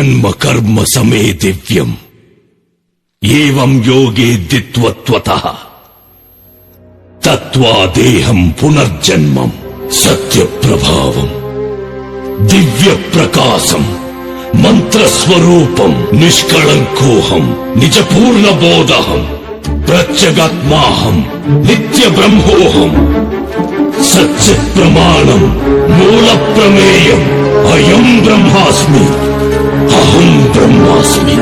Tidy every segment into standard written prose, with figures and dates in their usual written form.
జన్మ కర్మ సమే దివ్యం ఏవం యోగే దిత్వత్వతః తత్వా దేహం పునర్జన్మం సత్యప్రభావం దివ్య ప్రకాశం మంత్రస్వరూపం నిష్కళంకోహం నిజపూర్ణబోధహం ప్రత్యగాత్మాహం నిత్య బ్రహ్మోహం సత్యత్ ప్రమాణం మూల ప్రమేయం అయం బ్రహ్మాస్మి అహం బ్రహ్మాస్మి.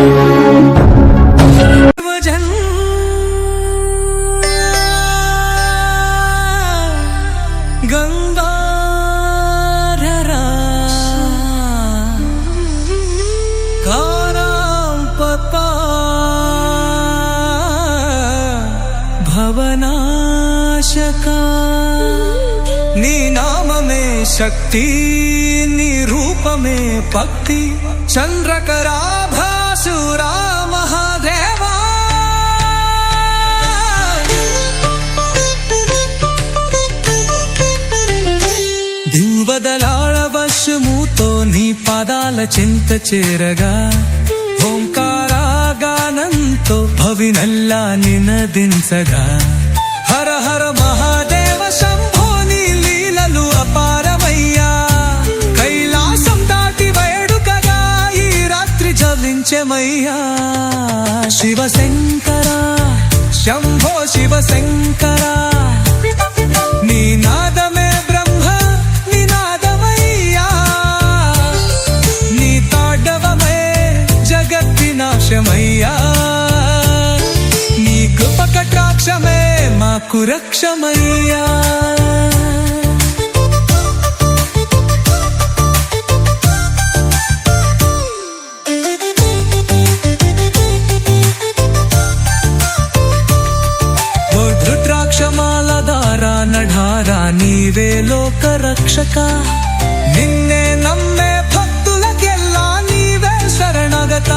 గంగాధరా కారాంపపా భవనాశకా నీ నామమే శక్తి నీ రూపమే భక్తి చంద్రకరాభాసురా మహాదేవా దింవదలాళ వశముతో నీ పాదాల చింత చేరగా ఓంకారాగానంతో భవినల్లా నినదించగా హర హర మహాదేవ శంభో నీ లీలలు అపారమయ్యా కైలాసం దాటి వేడుకగా ఈ రాత్రి జలించెమయ్యా శివశంకర శంభో శివశంకర నీ నాదమే బ్రహ్మ నినాదమయ్యా నీ తాడవమే జగద్వినాశమయ్యా నీ కృప కటాక్షమే మాకు రక్షమయ్యా. రుద్రాక్షమాలధారా నఢారా నీవే లోక రక్షక నిన్నే నమ్మే భక్తులకెల్లా నీవే శరణగత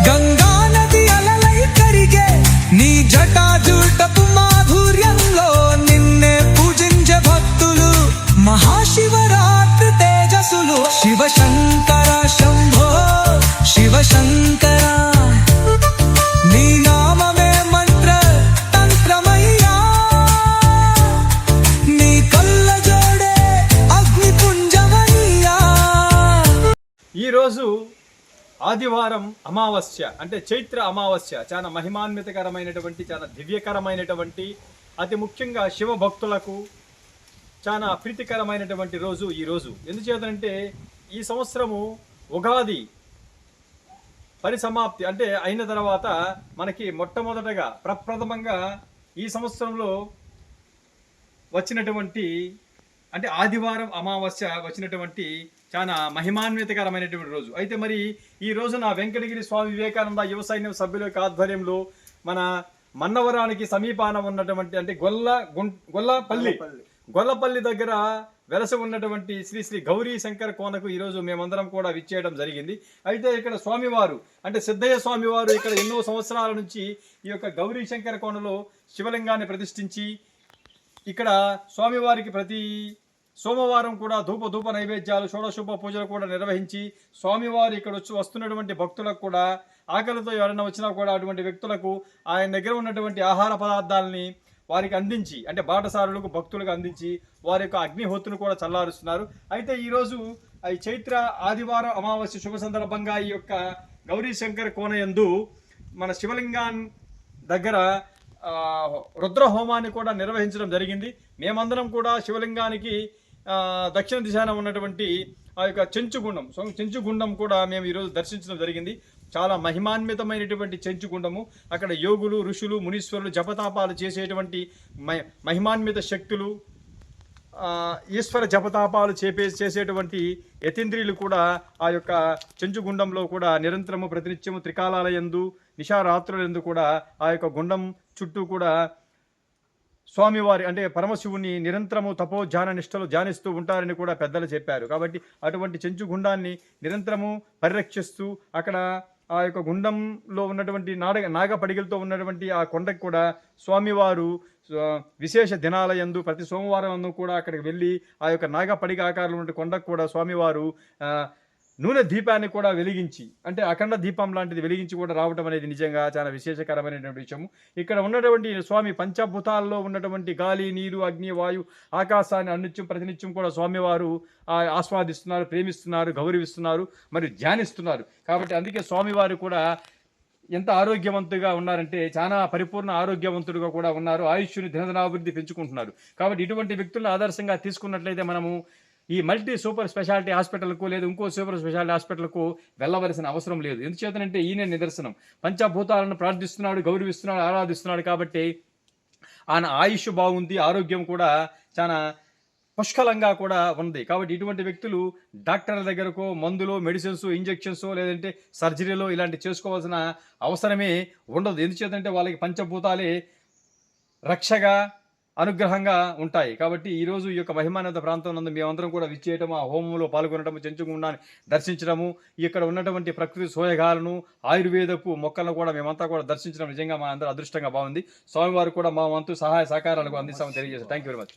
గంగా నది అలలై కరిగే నీ జటాజూటపు మాధుర్యంలో నిన్నే పూజించే భక్తులు మహాశివరాత్రి తేజస్సులు శివశంకర శంభో శివశంకర నీ నామమే మంత్ర తంత్రమయ్యా నీ కళ్ళ జోడే అగ్నిపుంజమయ్యా. ఈరోజు ఆదివారం అమావాస్య అంటే చైత్ర అమావాస్య చాలా మహిమాన్వితకరమైనటువంటి చాలా దివ్యకరమైనటువంటి అతి ముఖ్యంగా శివ భక్తులకు చాలా ప్రీతికరమైనటువంటి రోజు ఈ రోజు. ఎందుచేతంటే ఈ సంవత్సరము ఉగాది పరిసమాప్తి అంటే అయిన తర్వాత మనకి మొట్టమొదటగా ప్రప్రథమంగా ఈ సంవత్సరంలో వచ్చినటువంటి అంటే ఆదివారం అమావాస్య వచ్చినటువంటి చాలా మహిమాన్వితకరమైనటువంటి రోజు. అయితే మరి ఈ రోజున వెంకటగిరి స్వామి వివేకానంద యువ సైన్యం సభ్యుల యొక్క ఆధ్వర్యంలో మన మన్నవరానికి సమీపాన ఉన్నటువంటి అంటే గొల్లపల్లి దగ్గర వెలసి ఉన్నటువంటి శ్రీ శ్రీ గౌరీ శంకర కోనకు ఈరోజు మేమందరం కూడా విచ్చేయడం జరిగింది. అయితే ఇక్కడ స్వామివారు అంటే సిద్ధయ్య స్వామివారు ఇక్కడ ఎన్నో సంవత్సరాల నుంచి ఈ యొక్క గౌరీ శంకర కోనలో శివలింగాన్ని ప్రతిష్ఠించి ఇక్కడ స్వామివారికి ప్రతి సోమవారం కూడా ధూప నైవేద్యాలు షోడశోప పూజలు కూడా నిర్వహించి స్వామివారు ఇక్కడ వస్తున్నటువంటి భక్తులకు కూడా ఆకలితో ఎవరైనా వచ్చినా కూడా అటువంటి వ్యక్తులకు ఆయన దగ్గర ఉన్నటువంటి ఆహార పదార్థాలని వారికి అందించి అంటే బాటసారులకు భక్తులకు అందించి వారి యొక్క అగ్నిహోత్రును కూడా చల్లారుస్తున్నారు. అయితే ఈరోజు ఈ చైత్ర ఆదివారం అమావాస్య శుభ సందర్భంగా ఈ యొక్క గౌరీ శంకర్ కోనయందు మన శివలింగాన్ దగ్గర రుద్ర హోమాన్ని కూడా నిర్వహించడం జరిగింది. మేమందరం కూడా శివలింగానికి దక్షిణ దిశాన ఉన్నటువంటి ఆ యొక్క చెంచుగుండం కూడా మేము ఈరోజు దర్శించడం జరిగింది. చాలా మహిమాన్వితమైనటువంటి చెంచుగుండము. అక్కడ యోగులు ఋషులు మునీశ్వరులు జపతాపాలు చేసేటువంటి మహిమాన్విత శక్తులు ఈశ్వర జపతాపాలు చేసేటువంటి యతీంద్రియులు కూడా ఆ యొక్క చెంచుగుండంలో కూడా నిరంతరము ప్రతినిత్యము త్రికాలాలయందు నిశారాత్రులందు కూడా ఆ యొక్క గుండం చుట్టూ కూడా స్వామివారి అంటే పరమశివుని నిరంతరము తపో ధ్యాన నిష్టలు ధ్యానిస్తూ ఉంటారని కూడా పెద్దలు చెప్పారు. కాబట్టి అటువంటి చెంచుగుండాన్ని నిరంతరము పరిరక్షిస్తూ అక్కడ ఆ యొక్క గుండంలో ఉన్నటువంటి నాగపడిగలతో ఉన్నటువంటి ఆ కొండకు కూడా స్వామివారు విశేష దినాలయందు ప్రతి సోమవారం కూడా అక్కడికి వెళ్ళి ఆ యొక్క నాగపడిగ ఆకారంలో ఉన్న కొండకు కూడా స్వామివారు నూనె దీపాన్ని కూడా వెలిగించి, అంటే అఖండ దీపం లాంటిది వెలిగించి కూడా రావటం అనేది నిజంగా చాలా విశేషకరమైనటువంటి విషయము. ఇక్కడ ఉన్నటువంటి స్వామి పంచభూతాల్లో ఉన్నటువంటి గాలి, నీరు, అగ్ని, వాయు, ఆకాశాన్ని అనిత్యం ప్రతినిత్యం కూడా స్వామివారు ఆస్వాదిస్తున్నారు, ప్రేమిస్తున్నారు, గౌరవిస్తున్నారు, మరియు ధ్యానిస్తున్నారు. కాబట్టి అందుకే స్వామివారు కూడా ఎంత ఆరోగ్యవంతుగా ఉన్నారంటే చాలా పరిపూర్ణ ఆరోగ్యవంతుడుగా కూడా ఉన్నారు. ఆయుష్ని దినదినాభివృద్ధి పెంచుకుంటున్నారు. కాబట్టి ఇటువంటి వ్యక్తులను ఆదర్శంగా తీసుకున్నట్లయితే మనము ఈ మల్టీ సూపర్ స్పెషాలిటీ హాస్పిటల్కు లేదా ఇంకో సూపర్ స్పెషాలిటీ హాస్పిటల్కు వెళ్ళవలసిన అవసరం లేదు. ఎందుచేతనంటే ఈయన నిదర్శనం. పంచభూతాలను ప్రార్థిస్తున్నాడు, గౌరవిస్తున్నాడు, ఆరాధిస్తున్నాడు. కాబట్టి ఆయన ఆయుష్ బాగుంది, ఆరోగ్యం కూడా చాలా పుష్కలంగా కూడా ఉంది. కాబట్టి ఇటువంటి వ్యక్తులు డాక్టర్ల దగ్గరకు మందులు, మెడిసిన్స్, ఇంజెక్షన్స్ లేదంటే సర్జరీలో ఇలాంటి చేసుకోవాల్సిన అవసరమే ఉండదు. ఎందుచేతంటే వాళ్ళకి పంచభూతాలే రక్షగా, అనుగ్రహంగా ఉంటాయి. కాబట్టి ఈరోజు ఈ యొక్క మహిమానంద ప్రాంతం నందు మేమందరం కూడా విచ్చేయటం, ఆ హోమంలో పాల్గొనటము, చెంచుగుండాన్ని దర్శించడము, ఇక్కడ ఉన్నటువంటి ప్రకృతి సోయగాలను, ఆయుర్వేదపు మొక్కలను కూడా మేమంతా కూడా దర్శించడం నిజంగా మా అందరూ అదృష్టంగా బాగుంది. స్వామివారు కూడా మా వంతు సహాయ సహకారాలకు అందిస్తామని తెలియజేస్తాం. Thank you very much.